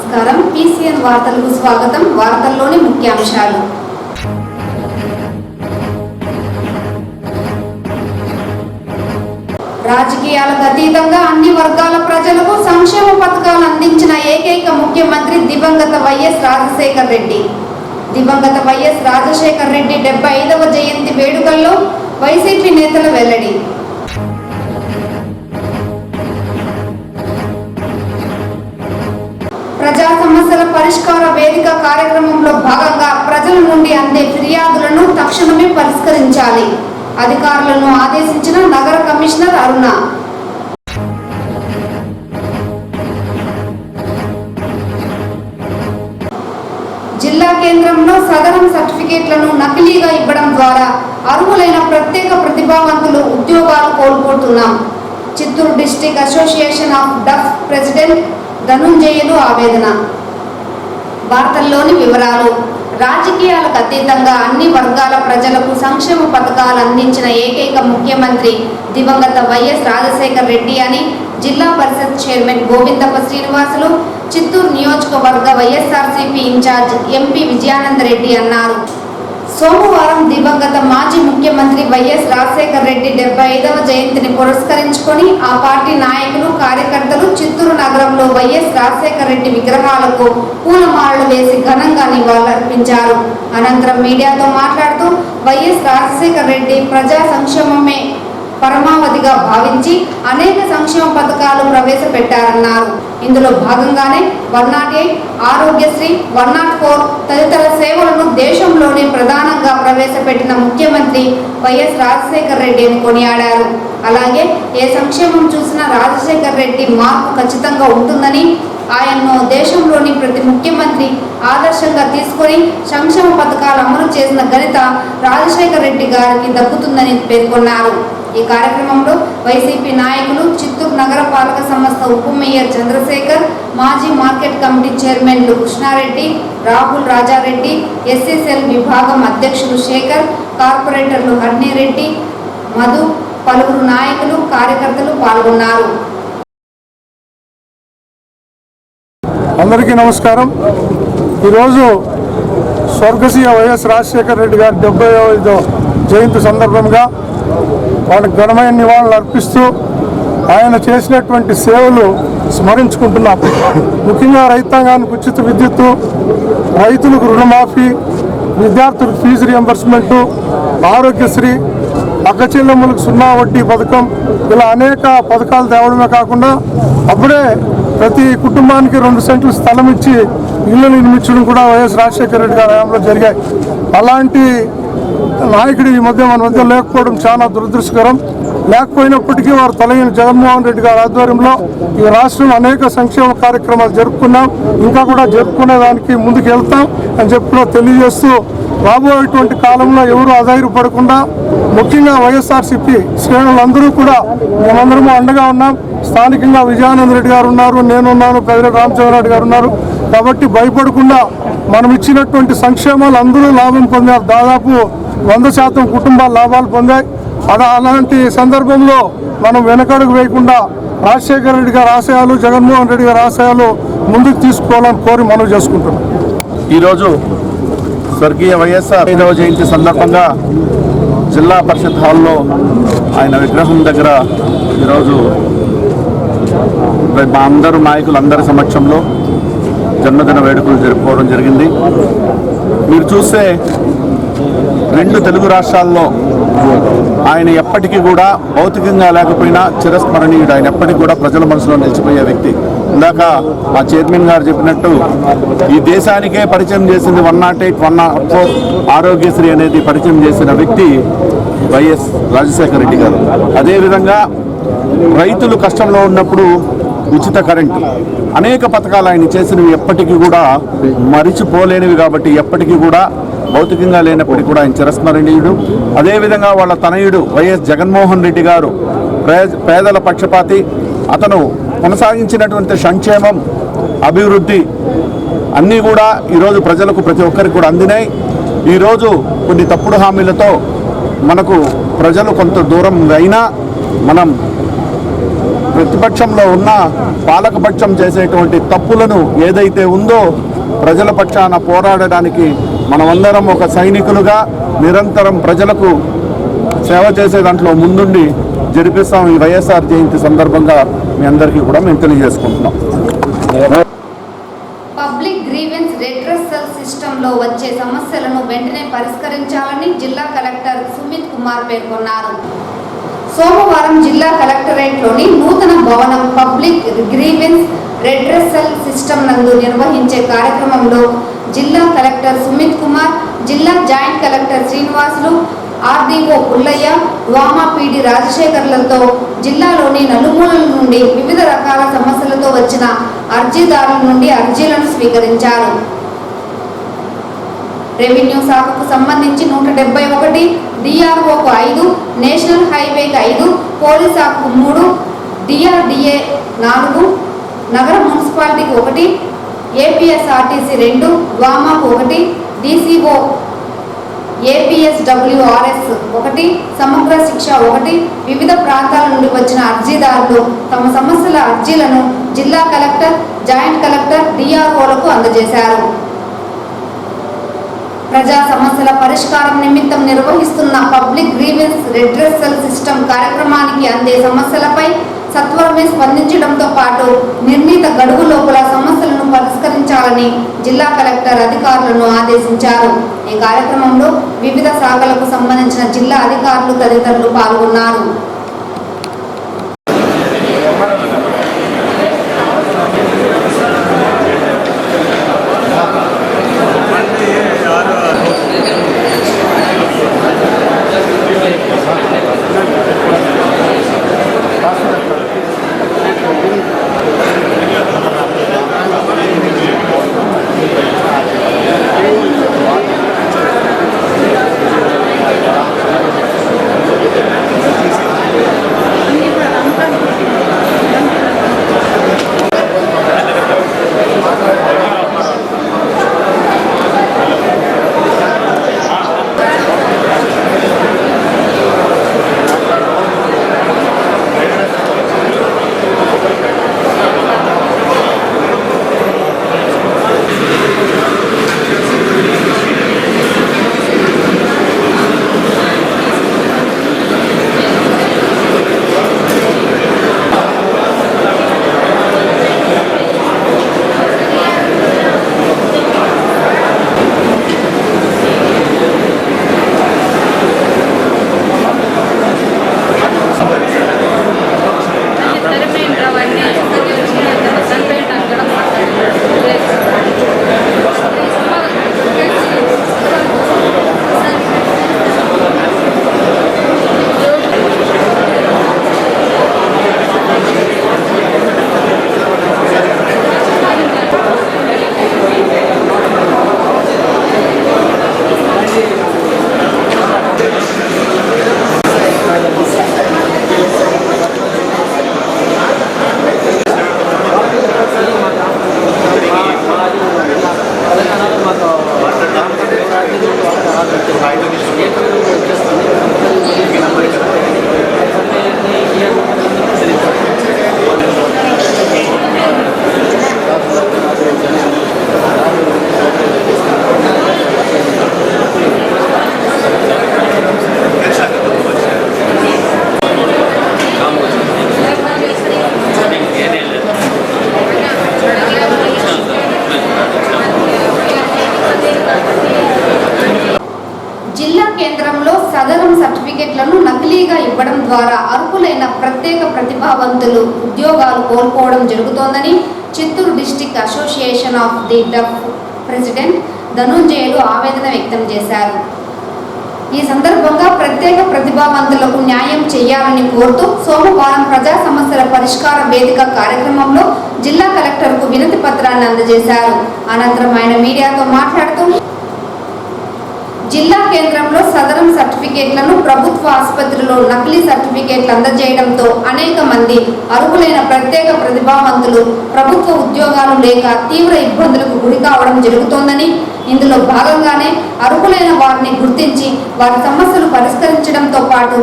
నమస్కారం. PCN వార్తలకు స్వాగతం. వార్తల్లోని ముఖ్యాంశాలు. రాజకీయాలకు అతీతంగా అన్ని వర్గాల ప్రజలకు సంక్షేమ పథకాలు అందించిన ఏకైక ముఖ్యమంత్రి దివంగత వైఎస్ రాజశేఖర్ రెడ్డి. దివంగత వైఎస్ రాజశేఖర్ రెడ్డి 75వ జయంతి వేడుకల్లో వైసీపీ నేతల వెల్లడి. ప్రజా సమస్యల పరిష్కార వేదిక కార్యక్రమంలో భాగంగా ప్రజల నుండి అందే ఫిర్యాదులను తక్షణమే పరిష్కరించాలి. అధికారులను ఆదేశించిన నగర కమిషనర్ అరుణ. జిల్లా కేంద్రంలో సదరం సర్టిఫికేట్లను నకిలీగా ఇవ్వడం ద్వారా అర్హులైన ప్రత్యేక ప్రతిభావంతులు ఉద్యోగాలు కోల్పోతున్నాం. Chittoor district association of deaf president Dhanunjayulu ఆవేదన. వార్తల్లోని వివరాలు. రాజకీయాలకు అతీతంగా అన్ని వర్గాల ప్రజలకు సంక్షేమ పథకాలు అందించిన ఏకైక ముఖ్యమంత్రి దివంగత వైఎస్ రాజశేఖర్ రెడ్డి అని జిల్లా పరిషత్ చైర్మన్ గోవిందప్ప శ్రీనివాసులు, చిత్తూరు నియోజకవర్గ వైఎస్ఆర్సీపీ ఇన్ఛార్జ్ ఎంపీ విజయానంద రెడ్డి అన్నారు. సోమవారం దివంగత మాజీ ముఖ్యమంత్రి వైఎస్ రాజశేఖర్ రెడ్డి 75వ జయంతిని పురస్కరించుకొని ఆ పార్టీ నాయకులు, కార్యకర్తలు చిత్తూరు నగరంలో వైఎస్ రాజశేఖర్ రెడ్డి విగ్రహాలకు పూలమాలలు వేసి ఘనంగా నివాళులర్పించారు. అనంతరం మీడియాతో మాట్లాడుతూ వైఎస్ రాజశేఖర్ రెడ్డి ప్రజా సంక్షేమమే పరమావధిగా భావించి అనేక సంక్షేమ పథకాలు ప్రవేశపెట్టారన్నారు. ఇందులో భాగంగానే 108, ఆరోగ్యశ్రీ, 104 తదితర సేవలను దేశంలోనే ప్రధానంగా ప్రవేశపెట్టిన ముఖ్యమంత్రి వైఎస్ రాజశేఖర్ రెడ్డి అని కొనియాడారు. అలాగే ఏ సంక్షేమం చూసినా రాజశేఖర్ రెడ్డి మార్పు ఖచ్చితంగా ఉంటుందని, ఆయన్ను దేశంలోని ప్రతి ముఖ్యమంత్రి ఆదర్శంగా తీసుకొని సంక్షేమ పథకాలు అమలు చేసిన ఘనత రాజశేఖర్ రెడ్డి గారికి దక్కుతుందని పేర్కొన్నారు. ఈ కార్యక్రమంలో వైసీపీ నాయకులు, చిత్తూరు నగర పాలక సంస్థ ఉప మేయర్ చంద్రశేఖర్, మాజీ మార్కెట్ కమిటీ చైర్మన్లు కృష్ణారెడ్డి, రాహుల్ రాజారెడ్డి, SSL విభాగం అధ్యక్షులు శేఖర్, కార్పొరేటర్లు హర్నిరెడ్డి, మధు, పలువురు నాయకులు, కార్యకర్తలు పాల్గొన్నారు. అందరికీ నమస్కారం. ఈరోజు స్వర్గసీయ వైఎస్ రాజశేఖర్ రెడ్డి గారి 75వ జయంతి సందర్భంగా వాళ్ళకి ఘనమైన నివాళులు అర్పిస్తూ ఆయన చేసినటువంటి సేవలు స్మరించుకుంటున్నాం. ముఖ్యంగా రైతాంగానికి ఉచిత విద్యుత్తు, రైతులకు రుణమాఫీ, విద్యార్థులకు ఫీజు రియంబర్స్మెంటు, ఆరోగ్యశ్రీ, అక్క చెల్లెమ్మలకు 0 వడ్డీ పథకం, ఇలా అనేక పథకాలు తేవడమే కాకుండా అప్పుడే ప్రతి కుటుంబానికి 2 సెంట్లు స్థలం ఇచ్చి ఇల్లు నిర్మించడం కూడా వైఎస్ రాజశేఖర రెడ్డి గారి హయాంలో జరిగాయి. అలాంటి నాయకుడు ఈ మధ్య మన మధ్య లేకపోవడం చాలా దురదృష్టకరం. లేకపోయినప్పటికీ వారు తలైన జగన్మోహన్ రెడ్డి గారి ఆధ్వర్యంలో ఈ రాష్ట్రంలో అనేక సంక్షేమ కార్యక్రమాలు జరుపుకున్నాం, ఇంకా కూడా జరుపుకునేదానికి ముందుకు వెళ్తాం అని చెప్పి తెలియజేస్తూ, రాబోయేటువంటి కాలంలో ఎవరు అధైర్యపడకుండా ముఖ్యంగా వైఎస్ఆర్సీపీ శ్రేణులందరూ కూడా మేమందరము అండగా ఉన్నాం. స్థానికంగా విజయానంద రెడ్డి గారు ఉన్నారు, నేనున్నాను, పెద్దిరెడ్డి రామచంద్రారెడ్డి గారు ఉన్నారు. కాబట్టి భయపడకుండా మనం ఇచ్చినటువంటి సంక్షేమాలు అందరూ లాభం పొందారు. దాదాపు 100% కుటుంబాలు లాభాలు పొందాయి. అలాంటి సందర్భంలో మనం వెనకడుగు వేయకుండా రాజశేఖర రెడ్డి గారి ఆశయాలు, జగన్మోహన్ రెడ్డి గారి ఆశయాలు ముందుకు తీసుకోవాలని కోరి మనవి చేసుకుంటున్నాం. ఈరోజు స్వర్గీయ వైఎస్ఆర్ 5వ జయంతి సందర్భంగా జిల్లా పరిషత్ హాల్లో ఆయన విగ్రహం దగ్గర ఈరోజు మా అందరూ నాయకులందరి సమక్షంలో జన్మదిన వేడుకలు జరుపుకోవడం జరిగింది. మీరు చూస్తే 2 తెలుగు రాష్ట్రాల్లో ఆయన ఎప్పటికీ కూడా భౌతికంగా లేకపోయినా చిరస్మరణీయుడు. ఆయన ఎప్పటికీ కూడా ప్రజల మనసులో నిలిచిపోయే వ్యక్తి. ఇందాక మా చైర్మన్ గారు చెప్పినట్టు ఈ దేశానికే పరిచయం చేసింది 108, 104 ఆరోగ్యశ్రీ అనేది పరిచయం చేసిన వ్యక్తి వైఎస్ రాజశేఖర రెడ్డి గారు. అదేవిధంగా రైతులు కష్టంలో ఉన్నప్పుడు ఉచిత కరెంటు, అనేక పథకాలు ఆయన చేసినవి ఎప్పటికీ కూడా మరిచిపోలేనివి. కాబట్టి ఎప్పటికీ కూడా భౌతికంగా లేనప్పటికీ కూడా ఆయన చిరస్మరణీయుడు. అదేవిధంగా వాళ్ళ తనయుడు వైఎస్ జగన్మోహన్ రెడ్డి గారు పేదల పక్షపాతి. అతను కొనసాగించినటువంటి సంక్షేమం, అభివృద్ధి అన్నీ కూడా ఈరోజు ప్రజలకు ప్రతి ఒక్కరికి కూడా అందినాయి. ఈరోజు కొన్ని తప్పుడు హామీలతో మనకు ప్రజలు కొంత దూరం అయినా మనం ప్రతిపక్షంలో ఉన్న పాలకపక్షం చేసేటువంటి తప్పులను ఏదైతే ఉందో ప్రజల పక్షాన పోరాడడానికి మనమందరం ఒక సైనికులుగా నిరంతరం ప్రజలకు సేవ చేసే దాంట్లో ముందుండి జరిపిస్తాం. ఈ వైఎస్ఆర్ జయంతి సందర్భంగా మీ అందరికీ కూడా మేము తెలియజేసుకుంటున్నాం. పబ్లిక్ గ్రీవెన్స్ రెడ్రెసల్ సిస్టంలో వచ్చే సమస్యలను వెంటనే పరిష్కరించాలని జిల్లా కలెక్టర్ సుమిత్ కుమార్ పేర్కొన్నారు. సోమవారం జిల్లా కలెక్టరేట్లోని నూతన భవనం పబ్లిక్ గ్రీవెన్స్ రెడ్రెసల్ సిస్టమ్ నందు నిర్వహించే కార్యక్రమంలో జిల్లా కలెక్టర్ సుమిత్ కుమార్, జిల్లా joint collector Srinivasulu, RDO Pullaiah, వామా పీడి రాజశేఖర్లతో జిల్లాలోని నలుమూలల నుండి వివిధ రకాల సమస్యలతో వచ్చిన అర్జీదారుల నుండి అర్జీలను స్వీకరించారు. రెవెన్యూ శాఖకు సంబంధించి 171, డిఆర్ఓకు 5, నేషనల్ హైవేకి 5, పోలీస్ శాఖకు 3, డిఆర్డిఏ 4, నగర మున్సిపాలిటీకి 1, ఏపీఎస్ఆర్టీసీ 2, వామాకు 1, డీసీఓ ఏపీఎస్డబ్ల్యూఆర్ఎస్ 1, సమగ్ర శిక్ష 1. వివిధ ప్రాంతాల నుండి వచ్చిన అర్జీదారులు తమ సమస్యల అర్జీలను జిల్లా కలెక్టర్, జాయింట్ కలెక్టర్, డిఆర్ఓలకు అందజేశారు. ప్రజా సమస్యల పరిష్కారం నిమిత్తం నిర్వహిస్తున్న పబ్లిక్ గ్రీవెన్స్ రెడ్రెసల్ సిస్టమ్ కార్యక్రమానికి అందే సమస్యలపై సత్వరమే స్పందించడంతో పాటు నిర్ణీత గడువు లోపల సమస్యలను పరిష్కరించాలని జిల్లా కలెక్టర్ అధికారులను ఆదేశించారు. ఈ కార్యక్రమంలో వివిధ శాఖలకు సంబంధించిన జిల్లా అధికారులు తదితరులు పాల్గొన్నారు. సర్టిఫికెట్లను నకిలీగా ఇవ్వడం ద్వారా అర్హులైన ప్రత్యేక ప్రతిభావంతులు ఉద్యోగాలు కోల్పోవడం జరుగుతోందని Chittoor district association of the deaf president Dhanunjayulu ఆవేదన వ్యక్తం చేశారు. ఈ సందర్భంగా ప్రత్యేక ప్రతిభావంతులకు న్యాయం చేయాలని కోరుతూ సోమవారం ప్రజా సమస్యల పరిష్కార వేదిక కార్యక్రమంలో జిల్లా కలెక్టర్కు వినతి పత్రాన్ని అందజేశారు. అనంతరం ఆయన మీడియాతో మాట్లాడుతూ జిల్లా కేంద్రంలో సదరం సర్టిఫికేట్లను ప్రభుత్వ ఆసుపత్రిలో నకిలీ సర్టిఫికేట్లు అందజేయడంతో అనేక మంది అర్హులైన ప్రత్యేక ప్రతిభావంతులు ప్రభుత్వ ఉద్యోగాలు లేక తీవ్ర ఇబ్బందులకు గురి కావడం జరుగుతోందని, ఇందులో భాగంగానే అర్హులైన వారిని గుర్తించి వారి సమస్యలు పరిష్కరించడంతో పాటు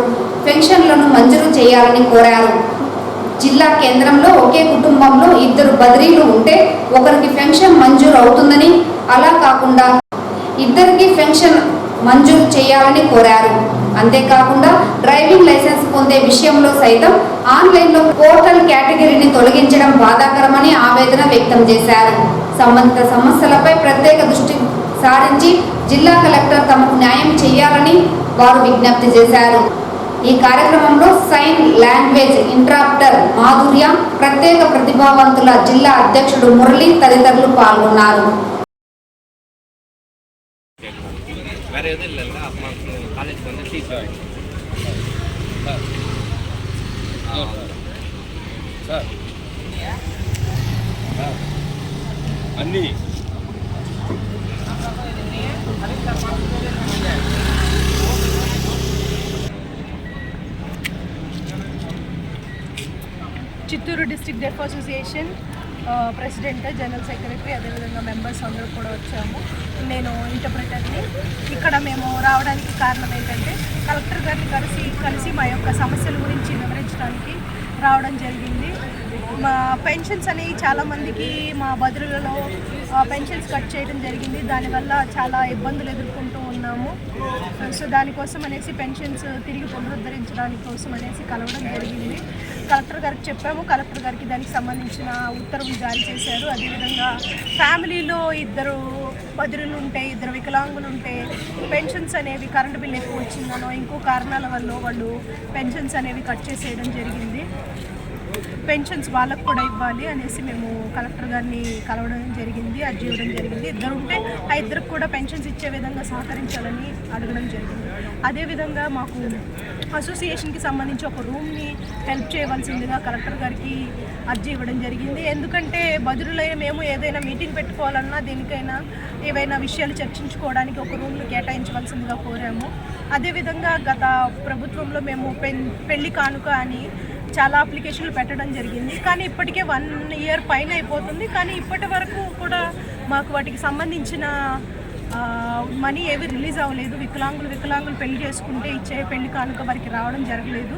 పెన్షన్లను మంజూరు చేయాలని కోరారు. జిల్లా కేంద్రంలో ఒకే కుటుంబంలో 2 బదిలీలు ఉంటే ఒకరికి పెన్షన్ మంజూరు అవుతుందని, అలా కాకుండా ఇద్దరికి పెన్షన్ మంజూరు చేయాలని కోరారు. అంతేకాకుండా డ్రైవింగ్ లైసెన్స్ పొందే విషయంలో సైతం ఆన్లైన్లో పోర్టల్ కేటగిరీని తొలగించడం బాధాకరమని ఆవేదన వ్యక్తం చేశారు. సంబంధిత సమస్యలపై ప్రత్యేక దృష్టి సారించి జిల్లా కలెక్టర్ తమకు న్యాయం చేయాలని వారు విజ్ఞప్తి చేశారు. ఈ కార్యక్రమంలో సైన్ లాంగ్వేజ్ ఇంటరాప్టర్ మాధుర్య, ప్రత్యేక ప్రతిభావంతుల జిల్లా అధ్యక్షుడు మురళి తదితరులు పాల్గొన్నారు. చిత్తూరు డిస్ట్రిక్ట్ డెఫ్ అసోసియేషన్ ప్రెసిడెంట్, జనరల్ సెక్రటరీ, అదేవిధంగా మెంబర్స్ అందరూ కూడా వచ్చాము. నేను ఇంటర్ప్రిటర్ని. ఇక్కడ మేము రావడానికి కారణం ఏంటంటే కలెక్టర్ గారిని కలిసి మా యొక్క సమస్యల గురించి వివరించడానికి రావడం జరిగింది. మా పెన్షన్స్ అనేవి చాలామందికి మా బదులలో పెన్షన్స్ కట్ చేయడం జరిగింది. దానివల్ల చాలా ఇబ్బందులు ఎదుర్కొంటూ ఉన్నాము. సో దానికోసం అనేసి పెన్షన్స్ తిరిగి పునరుద్ధరించడానికి కోసం అనేసి కలవడం జరిగింది. కలెక్టర్ గారికి చెప్పాము. కలెక్టర్ గారికి దానికి సంబంధించిన ఉత్తర్వులు జారీ చేశారు. అదేవిధంగా ఫ్యామిలీలో 2 బదిలీలు ఉంటే, 2 వికలాంగులు ఉంటే పెన్షన్స్ అనేవి కరెంటు బిల్ ఎక్కువ వచ్చిందనో ఇంకో కారణాల వల్ల వాళ్ళు పెన్షన్స్ అనేవి కట్ చేసేయడం జరిగింది. పెన్షన్స్ వాళ్ళకు కూడా ఇవ్వాలి అనేసి మేము కలెక్టర్ గారిని కలవడం జరిగింది, అర్జీ ఇవ్వడం జరిగింది. 2 ఉంటే ఆ 2కి కూడా పెన్షన్స్ ఇచ్చే విధంగా సహకరించాలని అడగడం జరిగింది. అదేవిధంగా మాకు అసోసియేషన్కి సంబంధించి ఒక రూమ్ని హెల్ప్ చేయవలసిందిగా కలెక్టర్ గారికి అర్జీ ఇవ్వడం జరిగింది. ఎందుకంటే బదులులైన మేము ఏదైనా మీటింగ్ పెట్టుకోవాలన్నా, దేనికైనా ఏవైనా విషయాలు చర్చించుకోవడానికి ఒక రూమ్ని కేటాయించవలసిందిగా కోరాము. అదేవిధంగా గత ప్రభుత్వంలో మేము పెళ్లి కానుక అని చాలా అప్లికేషన్లు పెట్టడం జరిగింది. కానీ ఇప్పటికే 1 ఇయర్ పైన అయిపోతుంది. కానీ ఇప్పటి వరకు కూడా మాకు వాటికి సంబంధించిన మనీ ఏవి రిలీజ్ అవ్వలేదు. వికలాంగులు పెళ్లి చేసుకుంటే ఇచ్చే పెళ్లి కానుక వారికి రావడం జరగలేదు.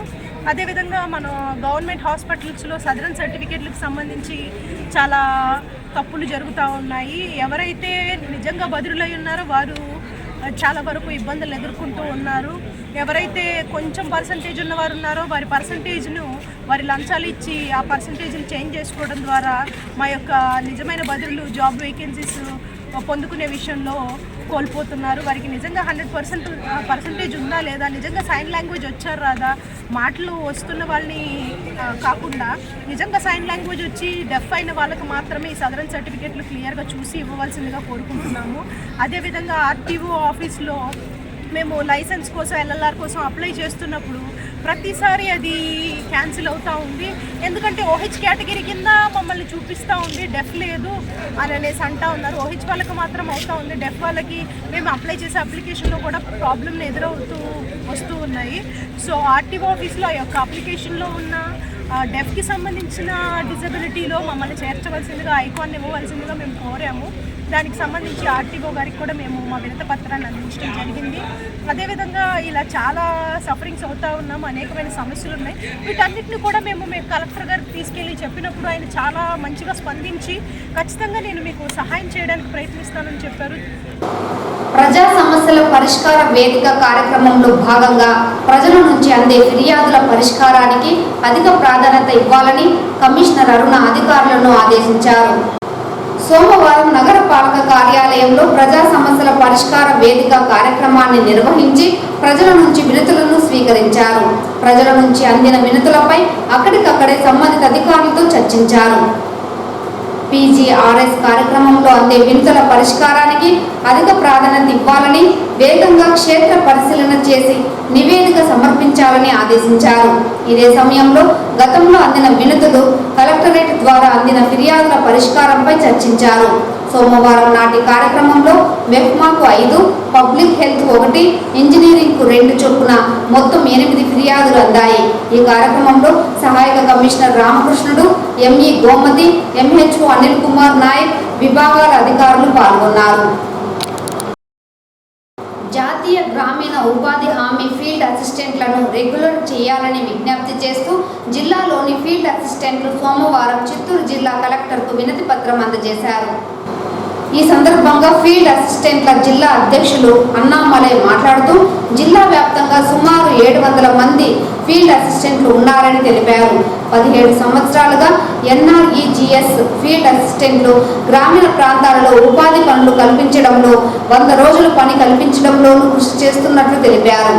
అదేవిధంగా మనం గవర్నమెంట్ హాస్పిటల్స్లో సదరన్ సర్టిఫికేట్లకు సంబంధించి చాలా తప్పులు జరుగుతూ ఉన్నాయి. ఎవరైతే నిజంగా బదిలీలై ఉన్నారో వారు చాలా వరకు ఇబ్బందులు ఎదుర్కొంటూ ఉన్నారు. ఎవరైతే కొంచెం పర్సంటేజ్ ఉన్నవారు ఉన్నారో వారి పర్సంటేజ్ను వారి లంచాలు ఇచ్చి ఆ పర్సంటేజ్ని చేంజ్ చేసుకోవడం ద్వారా మా యొక్క నిజమైన బదిలీలు, జాబ్ వేకెన్సీస్ పొందుకునే విషయంలో కోల్పోతున్నారు. వారికి నిజంగా 100% పర్సంటేజ్ ఉందా లేదా, నిజంగా సైన్ లాంగ్వేజ్ వచ్చారు రాదా, మాటలు వస్తున్న వాళ్ళని కాకుండా నిజంగా సైన్ లాంగ్వేజ్ వచ్చి డెఫ్ అయిన వాళ్ళకి మాత్రమే ఈ సదరన్ సర్టిఫికేట్లు క్లియర్గా చూసి ఇవ్వవలసిందిగా కోరుకుంటున్నాము. అదేవిధంగా ఆర్టీఓ ఆఫీస్లో మేము లైసెన్స్ కోసం, ఎల్ఎల్ఆర్ కోసం అప్లై చేస్తున్నప్పుడు ప్రతిసారి అది క్యాన్సిల్ అవుతూ ఉంది. ఎందుకంటే ఓహెచ్ కేటగిరీ కింద మమ్మల్ని చూపిస్తూ ఉంది, డెఫ్ లేదు అని అనేసి అంటూ ఉన్నారు. ఓహెచ్ వాళ్ళకి మాత్రం అవుతూ ఉంది, డెఫ్ వాళ్ళకి మేము అప్లై చేసే అప్లికేషన్లో కూడా ప్రాబ్లంలు వస్తూ ఉన్నాయి. సో ఆర్టీఓ ఆఫీస్లో ఆ యొక్క అప్లికేషన్లో ఉన్న డెఫ్కి సంబంధించిన డిజబిలిటీలో మమ్మల్ని చేర్చవలసిందిగా, ఐకాన్ ఇవ్వవలసిందిగా మేము కోరాము. దానికి సంబంధించి ఆర్టీఓ గారికి కూడా మేము మా వినతి పత్రాన్ని అందించడం జరిగింది. అదేవిధంగా ఇలా చాలా సఫరింగ్స్ అవుతూ ఉన్నాము, అనేకమైన సమస్యలు ఉన్నాయి. వీటన్నిటిని కూడా మేము కలెక్టర్ గారికి తీసుకెళ్ళి చెప్పినప్పుడు ఆయన చాలా మంచిగా స్పందించి ఖచ్చితంగా నేను మీకు సహాయం చేయడానికి ప్రయత్నిస్తానని చెప్పారు. ప్రజా సమస్యల పరిష్కార వేదిక కార్యక్రమంలో భాగంగా ప్రజల నుంచి అందే ఫిర్యాదుల పరిష్కారానికి అధిక ప్రాధాన్యత ఇవ్వాలని కమిషనర్ అరుణ అధికారులను ఆదేశించారు. సోమవారం నగరపాలక కార్యాలయంలో ప్రజా సమస్యల పరిష్కార వేదిక కార్యక్రమాన్ని నిర్వహించి ప్రజల నుంచి వినతులను స్వీకరించారు. ప్రజల నుంచి అందిన వినతులపై అక్కడికక్కడే సంబంధిత అధికారులతో చర్చించారు. పీజీఆర్ఎస్ కార్యక్రమంలో అందే వినతుల పరిష్కారానికి అధిక ప్రాధాన్యత ఇవ్వాలని, వేగంగా క్షేత్ర పరిశీలన చేసి నివేదిక సమర్పించాలని ఆదేశించారు. ఇదే సమయంలో గతంలో అందిన వినతులు, కలెక్టరేట్ ద్వారా అందిన ఫిర్యాదుల పరిష్కారంపై చర్చించారు. సోమవారం నాటి కార్యక్రమంలో మెఫ్మాకు 5, పబ్లిక్ హెల్త్ 1, ఇంజనీరింగ్కు 2 చొప్పున మొత్తం 8 ఫిర్యాదులు అందాయి. ఈ కార్యక్రమంలో సహాయక కమిషనర్ రామకృష్ణుడు, ఎంఈ గోమతి, ఎంహెచ్ఓ అనిల్ కుమార్ నాయక్, విభాగాల అధికారులు పాల్గొన్నారు. జాతీయ గ్రామీణ ఉపాధి హామీ ఫీల్డ్ ఫీల్డ్ అసిస్టెంట్లను రెగ్యులర్ చేయాలని విజ్ఞప్తి చేస్తూ జిల్లాలోని ఫీల్డ్ అసిస్టెంట్లు సోమవారం చిత్తూరు జిల్లా కలెక్టర్కు వినతి పత్రం అందజేశారు. ఈ సందర్భంగా ఫీల్డ్ అసిస్టెంట్ల జిల్లా అధ్యక్షులు అన్నామలై మాట్లాడుతూ జిల్లా వ్యాప్తంగా సుమారు 700 మంది ఫీల్డ్ అసిస్టెంట్లు ఉన్నారని తెలిపారు. 17 సంవత్సరాలుగా NREGS ఫీల్డ్ అసిస్టెంట్లు గ్రామీణ ప్రాంతాలలో ఉపాధి పనులు కల్పించడంలో 100 రోజుల పని కల్పించడంలోనూ కృషి చేస్తున్నట్లు తెలిపారు.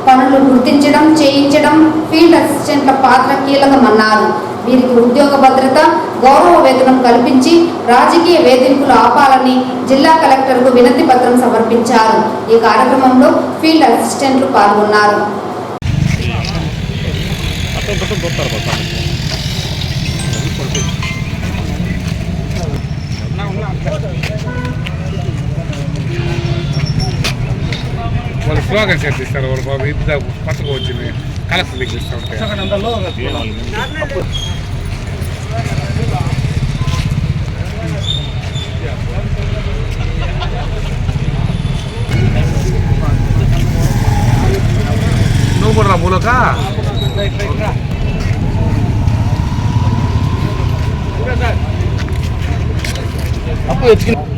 పనులు గుర్తించడం, చేయించడం ఫీల్డ్ అసిస్టెంట్ల పాత్ర కీలకమన్నారు. వీరికి ఉద్యోగ భద్రత, గౌరవ వేతనం కల్పించి రాజకీయ వేధింపులు ఆపాలని జిల్లా కలెక్టర్కు వినతి పత్రం సమర్పించారు. ఈ కార్యక్రమంలో ఫీల్డ్ అసిస్టెంట్లు పాల్గొన్నారు. వాళ్ళు స్లోగన్స్ ఎత్తిస్తారు. వాళ్ళు బాబు ఇంత కొత్తగా వచ్చింది కలెక్టర్ ఇస్తూ ఉంటాయి. నువ్వు కూడా రా మూలక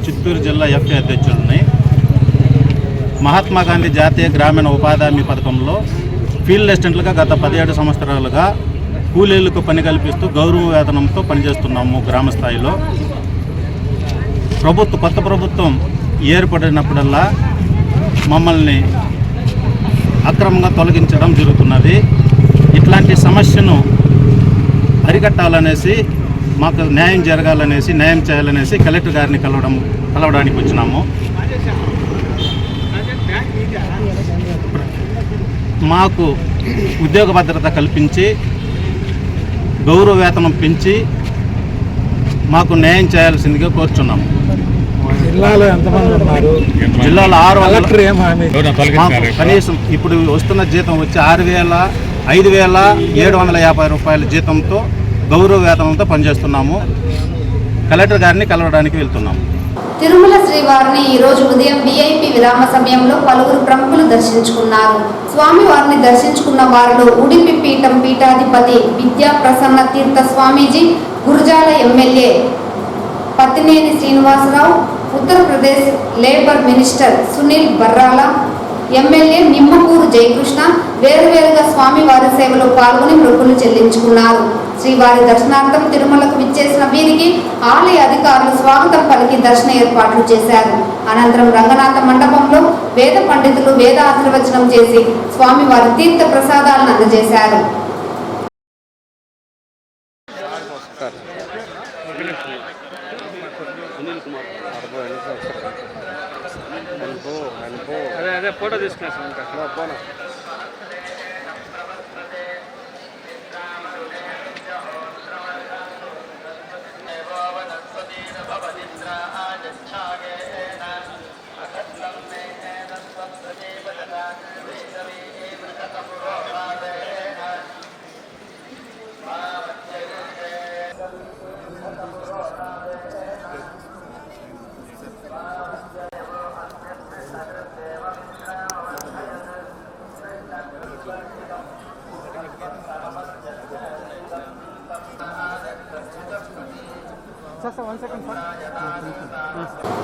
చిత్తూరు జిల్లా ఎఫ్ఏ అధ్యక్షుడిని. మహాత్మా గాంధీ జాతీయ గ్రామీణ ఉపాధి హామీ పథకంలో ఫీల్డ్ అసిస్టెంట్లుగా గత 17 సంవత్సరాలుగా కూలీలకు పని కల్పిస్తూ గౌరవ వేతనంతో పనిచేస్తున్నాము. గ్రామ స్థాయిలో కొత్త ప్రభుత్వం ఏర్పడినప్పుడల్లా మమ్మల్ని అక్రమంగా తొలగించడం జరుగుతున్నది. ఇట్లాంటి సమస్యను అరికట్టాలనేసి, మాకు న్యాయం జరగాలనేసి, న్యాయం చేయాలనేసి కలెక్టర్ గారిని కలవడానికి వచ్చినాము. మాకు ఉద్యోగ భద్రత కల్పించి గౌరవ వేతనం పెంచి మాకు న్యాయం చేయాల్సిందిగా కోరుచున్నాము. జిల్లాలో ఎంతమంది ఉన్నారు? జిల్లాలో 600. కనీసం ఇప్పుడు వస్తున్న జీతం వచ్చి 5,750 రూపాయల జీతంతో గౌరవ వేతనంతో పనిచేస్తున్నాము. కలెక్టర్ గారిని కలవడానికి వెళ్తున్నాము. తిరుమల శ్రీవారిని ఈ రోజు ఉదయం VIP విరామ సమయంలో పలువురు ప్రముఖులు దర్శించుకున్నారు. స్వామివారిని దర్శించుకున్న వారిలో ఉడిపి పీఠం పీఠాధిపతి Vidya Prasanna Tirtha Swamiji, Gurajala MLA Pattineni Srinivasarao, Uttar Pradesh labour minister Sunil Barrala, MLA Nimmakuru Jayakrishna వేరువేరుగా స్వామివారి సేవలో పాల్గొని మొక్కులు చెల్లించుకున్నారు. శ్రీవారి దర్శనార్థం తిరుమలకు విచ్చేసిన వీరికి ఆలయ అధికారులు స్వాగతం పలికి దర్శన ఏర్పాట్లు చేశారు. అనంతరం రంగనాథ మండపంలో వేద పండితులు వేద ఆశీర్వచనం చేసి స్వామివారి తీర్థ ప్రసాదాలను అందజేశారు. అదే ఫోటో తీసుకున్నా.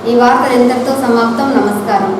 ఈ వార్తలు ఇంతటితో సమాప్తం. నమస్కారం.